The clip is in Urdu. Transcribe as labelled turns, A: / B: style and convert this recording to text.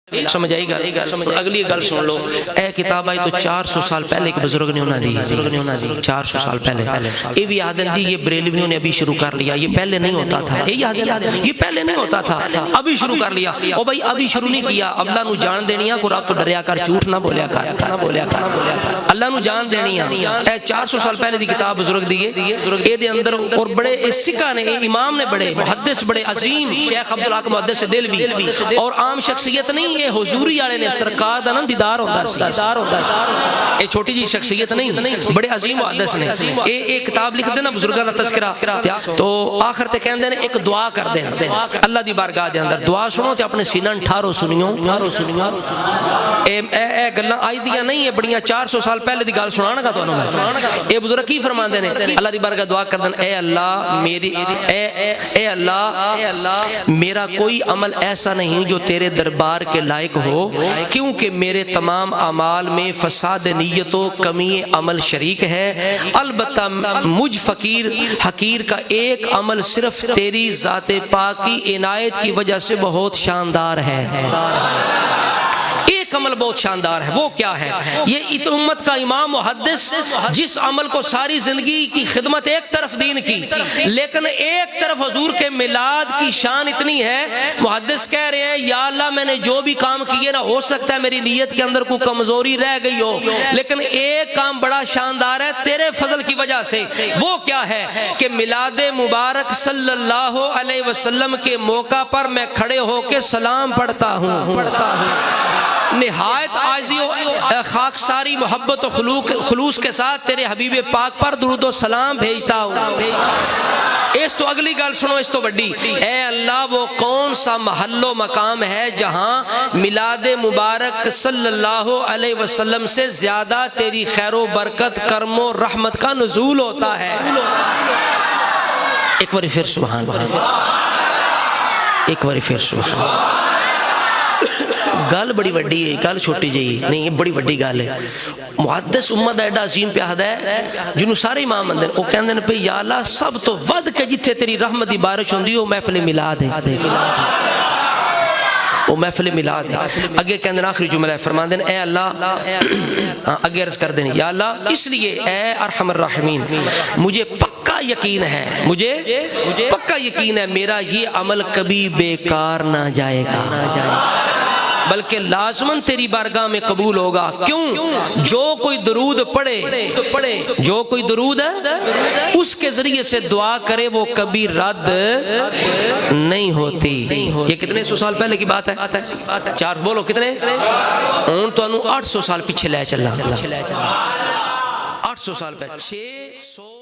A: سمجھ آئی گا؟ اگلی گل سن لو، اے کتاب آئی تو 400 سال پہلے ایک بزرگ نے انہوں دی 400 سال پہلے یہ بھی آدن جی یہ بریلویوں نے ابھی شروع کر لیا، یہ پہلے نہیں ہوتا تھا، یہ پہلے نہیں ہوتا تھا، ابھی شروع کر لیا۔ او بھائی ابھی شروع نہیں کیا، اللہ نو جان دینی ہے، کو رب تو ڈریا کر، جھوٹ نہ بولیا کر، اللہ نو جان دینی ہے۔ اے 400 سال پہلے دی کتاب بزرگ دیئے، اے دے اندر اور بڑے سکھا نے، امام نے، بڑے محدث، بڑے عظیم شیخ عبدالحق محدث دہلوی، اور عام شخصیت نہیں، یہ حضوری والے نے سرکار دا نا دیدار ہوندا سی، اے چھوٹی جی شخصیت نہیں، بڑے عظیم محدث نے۔ اے کتاب لکھ دینا بزرگاں دا تذکرہ، تو آخر تے کہندے نے ایک دعا کر دے اللہ دی بارگاہ دے اندر، دعا سنو تے اپنے سینہ ٹھارو سنیو۔ اے گلاں اج دیاں نہیں، یہ بڑیاں 400 سال پہلے دی گل سنانا گا تانوں میں۔ اے بزرگ کی فرماندے نے، اللہ دی بارگاہ دعا کردن، اے اللہ میری اے اللہ میرا کوئی عمل ایسا نہیں جو تیرے دربار کے لائق ہو، کیونکہ میرے تمام اعمال میں فساد نیت و کمی عمل شریک ہے، البتہ مجھ فقیر حقیر کا ایک عمل صرف تیری ذات پاک کی عنایت کی وجہ سے بہت شاندار ہے۔ ایک عمل بہت شاندار ہے، وہ کیا ہے؟ یہ امت کا امام محدث جس عمل کو ساری زندگی کی خدمت ایک طرف دین کی، لیکن ایک طرف حضور کے میلاد کی شان اتنی ہے، محدث کہہ رہے ہیں یا اللہ میں نے جو بھی کام کیے نا، ہو سکتا ہے میری نیت کے اندر کوئی کمزوری رہ گئی ہو، لیکن ایک کام بڑا شاندار ہے تیرے فضل کی وجہ سے۔ وہ کیا ہے کہ میلاد مبارک صلی اللہ علیہ وسلم کے موقع پر میں کھڑے ہو کے سلام پڑھتا ہوں، نہایت عاجزی و خاکساری محبت و خلوص کے ساتھ تیرے حبیب پاک پر درود و سلام بھیجتا ہوں۔ اس تو اگلی گل سنو، اس تو بڑی، اے اللہ وہ کون سا محل و مقام ہے جہاں میلاد مبارک صلی اللہ علیہ وسلم سے زیادہ تیری خیر و برکت، کرم و رحمت کا نزول ہوتا ہے؟ ایک باری پھر سبحان اللہ، ایک باری پھر سبحان اللہ۔ گل بڑی وڈی ہے، گل چھوٹی جی نہیں، یہ بڑی وڈی گل ہے۔ محدث امت ایڈا عظیم پیادا ہے جنہوں سارے امام مندے وہ کہندے نے پہ یا اللہ سب تو ود کے جتھے تیری رحمت دی بارش ہوندی وہ محفل میلاد ہے، وہ محفل میلاد ہے۔ اگے کہندے آخری جملہ ہے، فرماندے اے اللہ، اگے عرض کر دیں یا اللہ اس لیے اے ارحم الراحمین مجھے پکا یقین ہے، مجھے پکا یقین ہے میرا یہ عمل کبھی بیکار نہ جائے گا، بلکہ لازماً تیری بارگاہ میں قبول ہوگا۔ کیوں؟ جو کوئی درود پڑھے، جو کوئی درود ہے اس کے ذریعے سے دعا کرے وہ کبھی رد نہیں ہوتی۔ یہ کتنے سو سال پہلے کی بات ہے؟ چار بولو کتنے؟ ان تو انہوں 800 سال پیچھے لے چلنا، 800 سال پہلے، 600